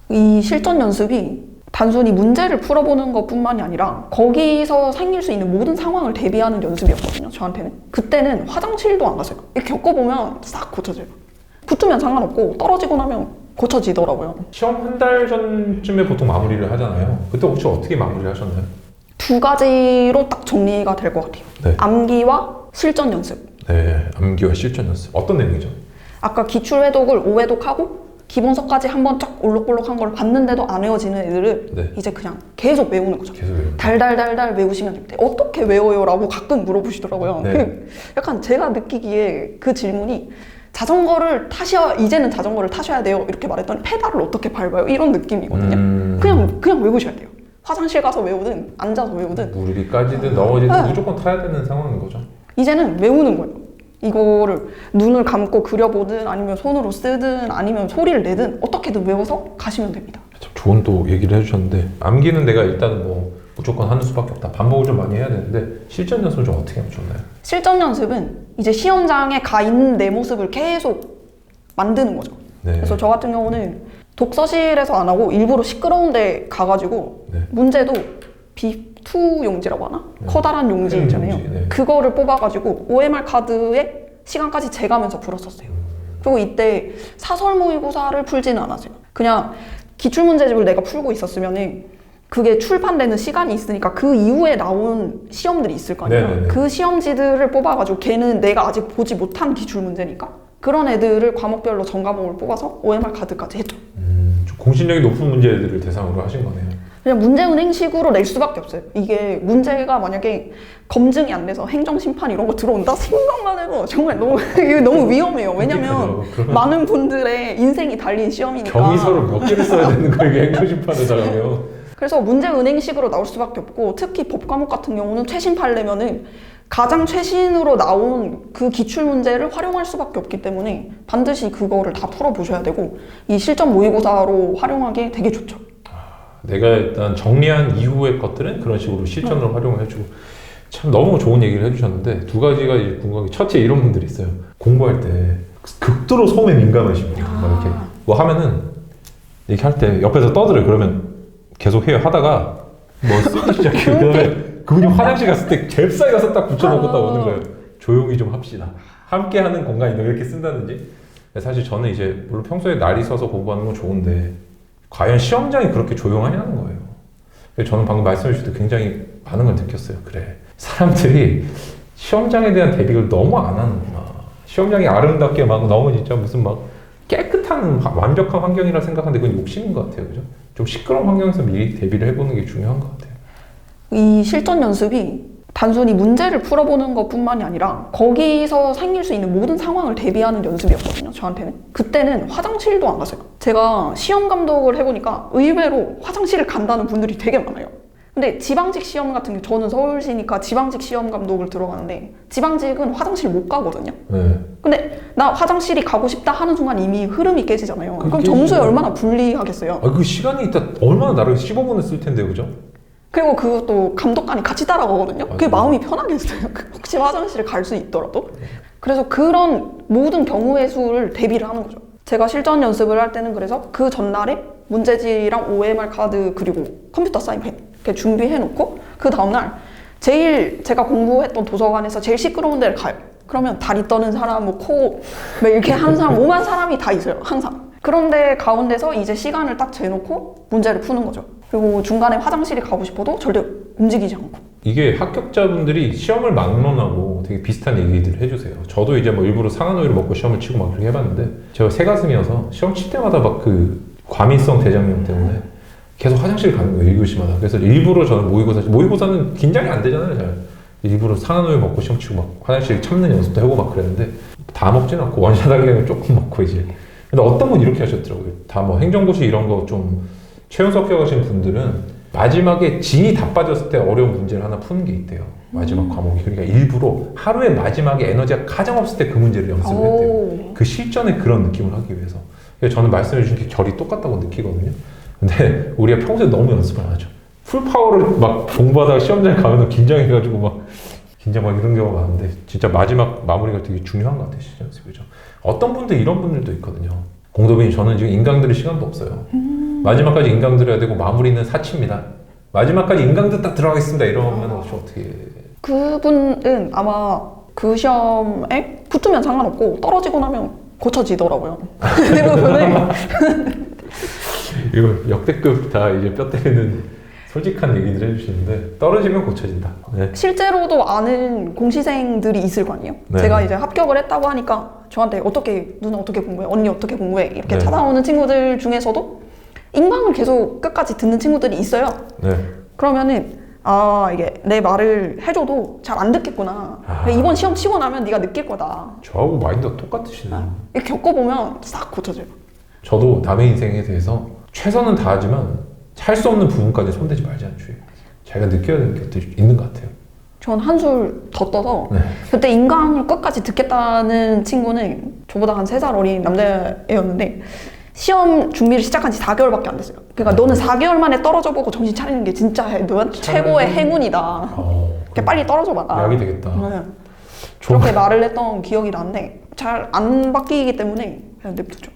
이 실전 연습이 단순히 문제를 풀어보는 것뿐만이 아니라 거기서 생길 수 있는 모든 상황을 대비하는 연습이었거든요, 저한테는. 그때는 화장실도 안 갔어요. 이렇게 겪어보면 싹 고쳐져요. 붙으면 상관없고 떨어지고 나면 고쳐지더라고요. 시험 한 달 전쯤에 보통 마무리를 하잖아요. 그때 혹시 어떻게 마무리를 하셨나요? 두 가지로 딱 정리가 될 것 같아요. 네. 암기와 실전 연습. 네, 암기와 실전 연습. 어떤 내용이죠? 아까 기출회독을 5회독하고 기본서까지 한번 쫙 올록볼록한 걸 봤는데도 안 외워지는 애들을 네. 이제 그냥 계속 외우는 거죠. 계속 외우는 달달달달 외우시면 됩니다. 어떻게 외워요? 라고 가끔 물어보시더라고요. 네. 약간 제가 느끼기에 그 질문이 이제는 자전거를 타셔야 돼요. 이렇게 말했더니 페달을 어떻게 밟아요? 이런 느낌이거든요. 그냥 외우셔야 돼요. 화장실 가서 외우든 앉아서 외우든 무릎이 까지든 넘어지든 무조건 타야 되는 상황인 거죠. 이제는 외우는 거예요. 이거를 눈을 감고 그려보든 아니면 손으로 쓰든 아니면 소리를 내든 어떻게든 외워서 가시면 됩니다. 참 좋은 또 얘기를 해주셨는데, 암기는 내가 일단 뭐 무조건 하는 수밖에 없다. 반복을 좀 많이 해야 되는데 실전 연습을 좀 어떻게 하면 좋나요? 실전 연습은 이제 시험장에 가 있는 내 모습을 계속 만드는 거죠. 네. 그래서 저 같은 경우는 독서실에서 안 하고 일부러 시끄러운 데 가가지고 네. 문제도 B2 용지라고 하나? 네. 커다란 용지 있잖아요. 용지, 네. 그거를 뽑아가지고 OMR 카드에 시간까지 재가면서 풀었었어요. 그리고 이때 사설 모의고사를 풀지는 않았어요. 그냥 기출문제집을 내가 풀고 있었으면은 그게 출판되는 시간이 있으니까 그 이후에 나온 시험들이 있을 거 아니에요. 네네네. 그 시험지들을 뽑아가지고 걔는 내가 아직 보지 못한 기출문제니까 그런 애들을 과목별로 전과목을 뽑아서 OMR 카드까지 했죠. 좀 공신력이 높은 문제들을 대상으로 하신 거네요. 그냥 문제은행식으로 낼 수밖에 없어요. 이게 문제가 만약에 검증이 안 돼서 행정심판 이런 거 들어온다 생각만 해도 정말 이게 너무 위험해요. 왜냐면 많은 분들의 인생이 달린 시험이니까. 경위서를 몇 개를 써야 되는 거예요, 이게 행정심판을 당하면. 그래서 문제은행식으로 나올 수밖에 없고, 특히 법과목 같은 경우는 최신 판례면은 가장 최신으로 나온 그 기출문제를 활용할 수밖에 없기 때문에 반드시 그거를 다 풀어보셔야 되고, 이 실전 모의고사로 활용하기 되게 좋죠. 내가 일단 정리한 이후의 것들은 그런 식으로 실전으로 활용을 해주고. 참 너무 좋은 얘기를 해주셨는데, 두 가지가 이제 궁금한 게, 첫째 이런 분들이 있어요. 공부할 때 극도로 소음에 민감하신 분들. 이렇게 뭐 하면은 이렇게 할 때 옆에서 떠들어요. 그러면 계속 해요. 하다가 뭐 쓰기 시작해요. 그다음에 그분이 화장실 갔을 때 잽싸게 가서 딱 붙여놓고 딱 오는 거예요. 조용히 좀 합시다. 함께하는 공간이다. 이렇게 쓴다든지. 사실 저는 이제 물론 평소에 날이 서서 공부하는 건 좋은데 과연 시험장이 그렇게 조용하냐는 거예요. 그래서 저는 방금 말씀해 주실 때 굉장히 많은 걸 느꼈어요. 그래, 사람들이 시험장에 대한 대비를 너무 안 하는구나. 시험장이 아름답게 막 너무 진짜 무슨 막 깨끗한 완벽한 환경이라 생각하는데 그건 욕심인 것 같아요. 그죠? 좀 시끄러운 환경에서 미리 대비를 해보는 게 중요한 것 같아요. 이 실전 연습이 단순히 문제를 풀어보는 것뿐만이 아니라 거기서 생길 수 있는 모든 상황을 대비하는 연습이었거든요, 저한테는. 그때는 화장실도 안 갔어요. 제가 시험 감독을 해보니까 의외로 화장실을 간다는 분들이 되게 많아요. 근데 지방직 시험 같은 게, 저는 서울시니까 지방직 시험 감독을 들어가는데 지방직은 화장실 못 가거든요. 네. 근데 나 화장실이 가고 싶다 하는 순간 이미 흐름이 깨지잖아요. 그럼 깨지죠. 점수에 얼마나 불리하겠어요. 그 시간이 있다 얼마나 나를 15분을 쓸 텐데요, 그죠? 그리고 그것도 감독관이 같이 따라가거든요. 그게 맞아요. 마음이 편하겠어요. 혹시 화장실에 갈 수 있더라도. 그래서 그런 모든 경우의 수를 대비를 하는 거죠. 제가 실전 연습을 할 때는 그래서 그 전날에 문제지랑 OMR 카드 그리고 컴퓨터 사인펜 이렇게 준비해놓고 그 다음날 제일 제가 공부했던 도서관에서 제일 시끄러운 데를 가요. 그러면 다리 떠는 사람, 뭐 이렇게 하는 사람, 오만 사람이 다 있어요, 항상. 그런데 가운데서 이제 시간을 딱 재놓고 문제를 푸는 거죠. 그리고 중간에 화장실에 가고 싶어도 절대 움직이지 않고. 이게 합격자분들이 시험을 막론하고 되게 비슷한 얘기들을 해주세요. 저도 이제 뭐 일부러 상한우유를 먹고 시험을 치고 막 그렇게 해봤는데, 제가 새가슴이어서 시험 칠 때마다 막 그 과민성 대장염 때문에 계속 화장실 가는 거예요, 1교시마다. 그래서 일부러 저는 모의고사는 긴장이 안 되잖아요, 잘. 일부러 상한우유 먹고 시험 치고 막 화장실 참는 연습도 하고 막 그랬는데, 다 먹진 않고 원샷 하려면 조금 먹고 이제. 근데 어떤 분 이렇게 하셨더라고요. 다 뭐 행정고시 이런 거 좀 최연 합격하신 분들은 마지막에 진이 다 빠졌을 때 어려운 문제를 하나 푸는 게 있대요. 마지막 과목이. 그러니까 일부러 하루의 마지막에 에너지가 가장 없을 때 그 문제를 연습을 했대요. 그 실전에 그런 느낌을 하기 위해서. 그래서 저는 말씀해 주신 게 결이 똑같다고 느끼거든요. 근데 우리가 평소에 너무 연습을 안 하죠. 풀파워를 막 공부하다가 시험장에 가면 긴장해가지고 막 이런 경우가 많은데, 진짜 마지막 마무리가 되게 중요한 것 같아요, 실전 연습이죠. 어떤 분들 이런 분들도 있거든요. 공도빈이 저는 지금 인강 들을 시간도 없어요. 마지막까지 인강 들어야 되고 마무리는 사치입니다. 마지막까지 인강도 딱 들어가겠습니다. 이러면 혹시 어떻게? 그분은 아마 그 시험에 붙으면 상관없고 떨어지고 나면 고쳐지더라고요. 대부분은. 이거 역대급 다 이제 뼈 때리는 솔직한 얘기들 해주시는데 떨어지면 고쳐진다. 네. 실제로도 아는 공시생들이 있을 거 아니에요? 네. 제가 이제 합격을 했다고 하니까 저한테 누나 어떻게 공부해? 언니 어떻게 공부해? 이렇게 네. 찾아오는 친구들 중에서도 인강을 계속 끝까지 듣는 친구들이 있어요. 네. 그러면은 이게 내 말을 해줘도 잘 안 듣겠구나. 이번 시험 치고 나면 네가 느낄 거다. 저하고 마인드가 똑같으시네요. 이렇게 겪어보면 싹 고쳐져요. 저도 남의 인생에 대해서 최선은 다하지만 할 수 없는 부분까지 손대지 말자는 주의예요. 자기가 느껴야 되는 것들이 있는 것 같아요. 전 한술 더 떠서 네. 그때 인강을 끝까지 듣겠다는 친구는 저보다 한 3살 어린 남자애였는데 시험 준비를 시작한 지 4개월밖에 안 됐어요. 그러니까 너는 4개월 만에 떨어져 보고 정신 차리는 게 진짜 너 최고의 행운이다. 이렇게 빨리 떨어져 봐라. 약이 되겠다. 네. 그렇게 말을 했던 기억이 나는데 잘 안 바뀌기 때문에 그냥 냅두죠.